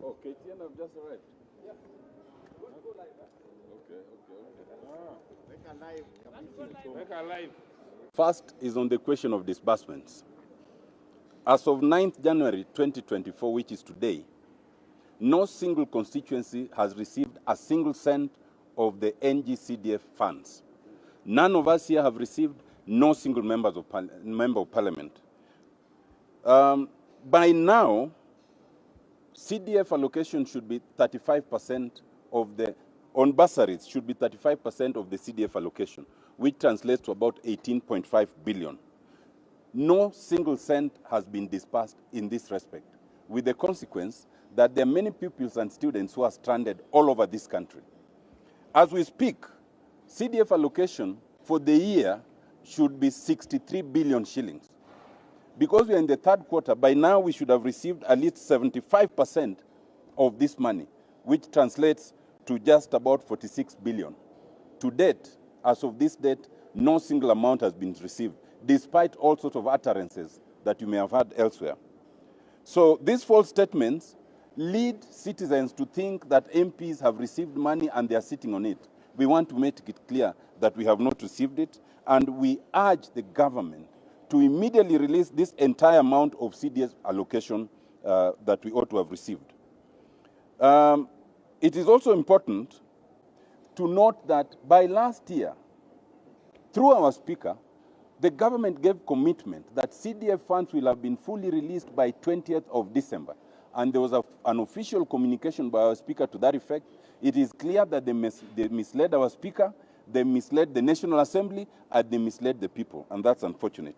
Okay, KTN have just arrived. Yeah. Okay. Make a live. First is on the question of disbursements. As of 9th January 2024, which is today, no single constituency has received a single cent of the NGCDF funds. None of us here have received no single member of parliament. By now, CDF allocation should be 35% of the, on bursaries, should be 35% of the CDF allocation, which translates to about 18.5 billion. No single cent has been disbursed in this respect, with the consequence that there are many pupils and students who are stranded all over this country. As we speak, CDF allocation for the year should be 63 billion shillings. Because we are in the third quarter, by now we should have received at least 75% of this money, which translates to just about 46 billion. To date, as of this date, no single amount has been received, despite all sorts of utterances that you may have heard elsewhere. So these false statements lead citizens to think that MPs have received money and they are sitting on it. We want to make it clear that we have not received it, and we urge the government to immediately release this entire amount of CDF allocation that we ought to have received. It is also important to note that by last year, through our speaker, the government gave commitment that CDF funds will have been fully released by 20th of December. And there was an official communication by our speaker to that effect. It is clear that they misled our speaker, they misled the National Assembly, and they misled the people, and that's unfortunate.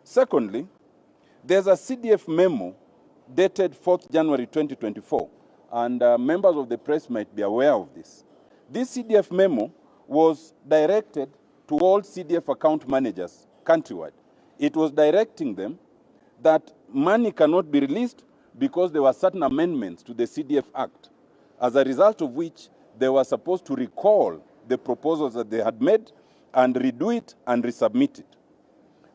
Secondly, there's a CDF memo dated 4th January 2024, and members of the press might be aware of this. This CDF memo was directed to all CDF account managers countrywide. It was directing them that money cannot be released because there were certain amendments to the CDF Act, as a result of which they were supposed to recall the proposals that they had made and redo it and resubmit it.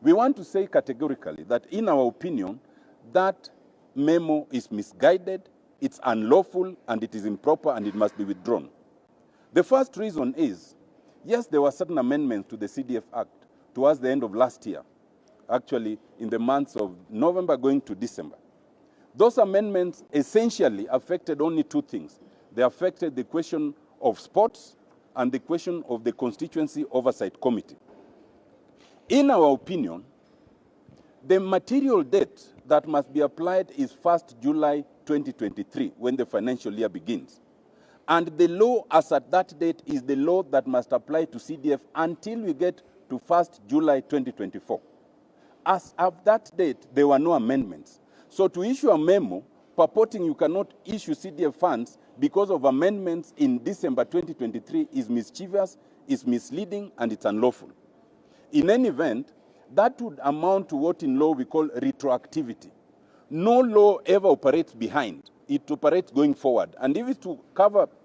We want to say categorically that, in our opinion, that memo is misguided, it's unlawful, and it is improper, and it must be withdrawn. The first reason is, yes, there were certain amendments to the CDF Act towards the end of last year, actually in the months of November going to December. Those amendments essentially affected only two things. They affected the question of sports and the question of the Constituency Oversight Committee. In our opinion, the material date that must be applied is 1st July 2023, when the financial year begins. And the law as at that date is the law that must apply to CDF until we get to 1st July 2024. As of that date, there were no amendments. So to issue a memo purporting you cannot issue CDF funds because of amendments in December 2023 is mischievous, is misleading, and it's unlawful. In any event, that would amount to what in law we call retroactivity. No law ever operates behind. It operates going forward. And if it's to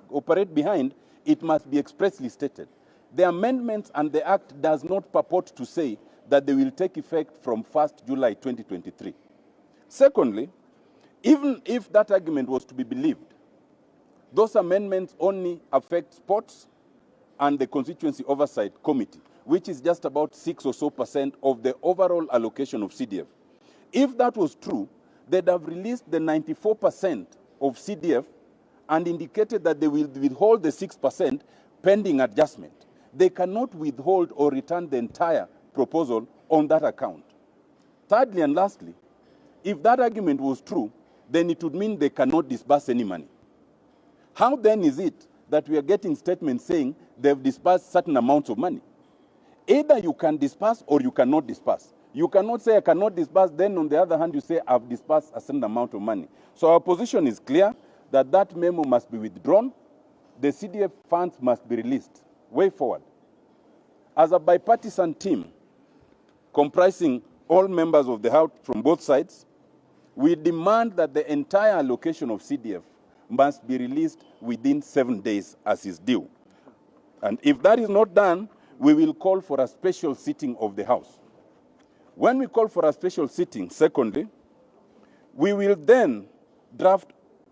operate behind, it must be expressly stated. The amendments and the Act does not purport to say that they will take effect from 1st July 2023. Secondly, even if that argument was to be believed, those amendments only affect sports and the Constituency Oversight Committee, which is just about 6% or so of the overall allocation of CDF. If that was true, they'd have released the 94% of CDF and indicated that they will withhold the 6% pending adjustment. They cannot withhold or return the entire proposal on that account. Thirdly and lastly, if that argument was true, then it would mean they cannot disburse any money. How then is it that we are getting statements saying they've disbursed certain amounts of money? Either you can disburse or you cannot disburse. You cannot say I cannot disburse, then on the other hand you say I've disbursed a certain amount of money. So our position is clear that that memo must be withdrawn. The CDF funds must be released. Way forward. As a bipartisan team comprising all members of the House from both sides, we demand that the entire allocation of CDF must be released within 7 days as is due. And if that is not done, we will call for a special sitting of the House. When we call for a special sitting, secondly, We will then draft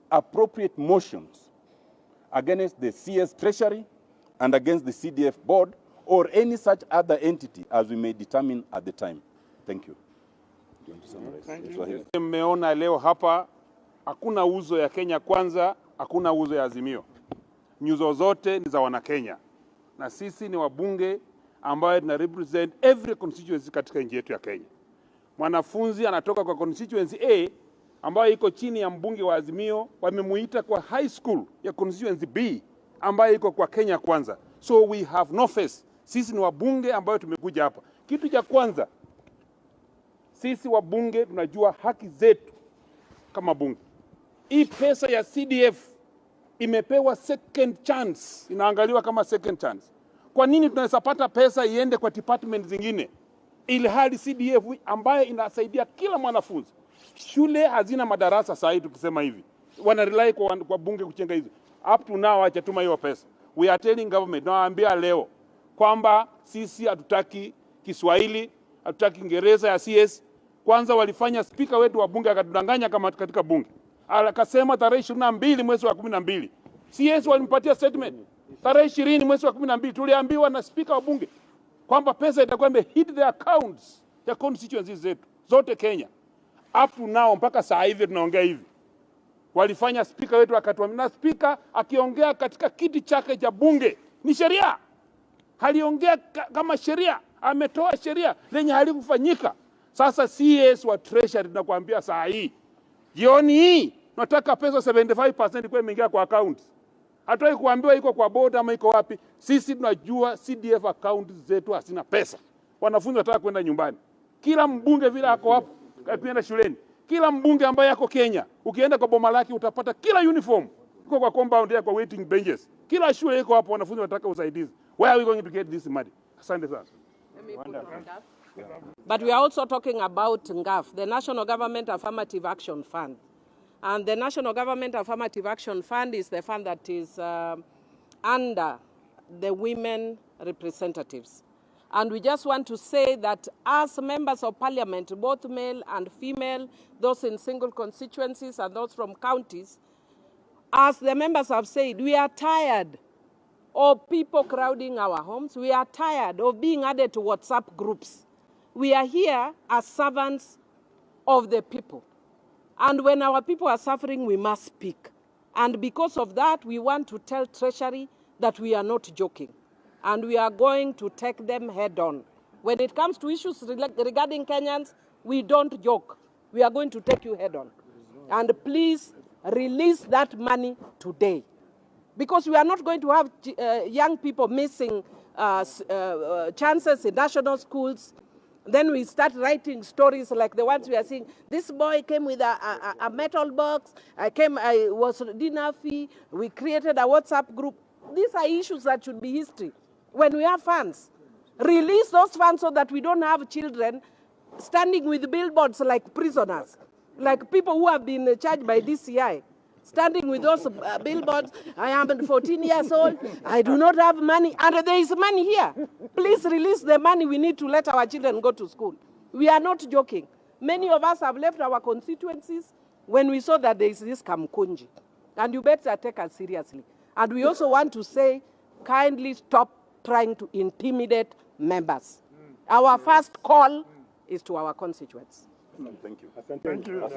appropriate motions against the CS Treasury and against the CDF board or any such other entity as we may determine at the time. Thank you. Mmeona leo hapa hakuna uzo ya Kenya Kwanza, hakuna uzo ya Azimio. Nyuzo zote ni za Wanakenya. Na sisi ni wabunge ambao tuna represent every constituency katika nchi yetu ya Kenya. Mwanafunzi anatoka kwa constituency A ambayo iko chini ya mbunge wa Azimio, wamemuita kwa high school ya constituency B ambayo iko kwa Kenya Kwanza. So we have no face. Sisi ni wabunge ambao tumekuja hapa. Kitu cha kwanza, sisi wabunge tunajua haki zetu kama bunge. Hii pesa ya CDF imepewa second chance, inaangaliwa kama second chance. Kwa nini tunaweza pata pesa iende kwa department zingine ili hali CDF ambayo inasaidia kila mwanafunzi? Shule hazina madarasa sasa hivi tukisema hivi. Wana rely kwa bunge kuchenga hizo. Up to now hajatuma hiyo pesa. We are telling government, nawaambia leo kwamba sisi hatutaki Kiswahili, hatutaki Kiingereza ya CS. Kwanza walifanya speaker wetu wa bunge akatudanganya kama katika bunge. Akasema tarehe 22 mwezi wa 12. CS walimpatia statement. Tarehe 20 mwezi wa 12 tuliambiwa na speaker wa bunge kwamba pesa itakuwa hit the accounts ya constituencies zetu zote Kenya. Up to now mpaka saa hivi tunaongea hivi. Walifanya speaker wetu akatuambia, na speaker akiongea katika kiti chake cha bunge ni sheria. Haliongea kama sheria, ametoa sheria lenye halikufanyika. Sasa CS wa Treasury tunakuambia saa hii, jioni hii tunataka pesa 75% kwa imeingia kwa account. Hatoi kuambiwa iko kwa board ama iko wapi. Sisi tunajua CDF account zetu hasina pesa. Wanafunzi wanataka kwenda nyumbani. Kila mbunge vile ako hapo kwenda shuleni. Kila mbunge ambaye yako Kenya, ukienda kwa boma lake utapata kila uniform. Iko kwa compound ya kwa waiting benches. Kila shule iko hapo, wanafunzi wanataka usaidizi. Where are we going to get this money? Asante sana. But we are also talking about NGAF, the National Government Affirmative Action Fund. And the National Government Affirmative Action Fund is the fund that is under the women representatives. And we just want to say that as members of parliament, both male and female, those in single constituencies and those from counties, as the members have said, we are tired of people crowding our homes. We are tired of being added to WhatsApp groups. We are here as servants of the people. And when our people are suffering, we must speak. And because of that, we want to tell Treasury that we are not joking. And we are going to take them head on. When it comes to issues regarding Kenyans, we don't joke. We are going to take you head on. And please release that money today. Because we are not going to have young people missing chances in national schools. Then we start writing stories like the ones we are seeing. This boy came with a metal box. I was dinner fee. We created a WhatsApp group. These are issues that should be history. When we have funds, release those funds so that we don't have children standing with billboards like prisoners, like people who have been charged by DCI, standing with those billboards. I am 14 years old. I do not have money. And there is money here. Please release the money. We need to let our children go to school. We are not joking. Many of us have left our constituencies when we saw that there is this kamkunji. And you better take us seriously. And we also want to say, kindly stop trying to intimidate members. Our first call is to our constituents. Thank you. Thank you.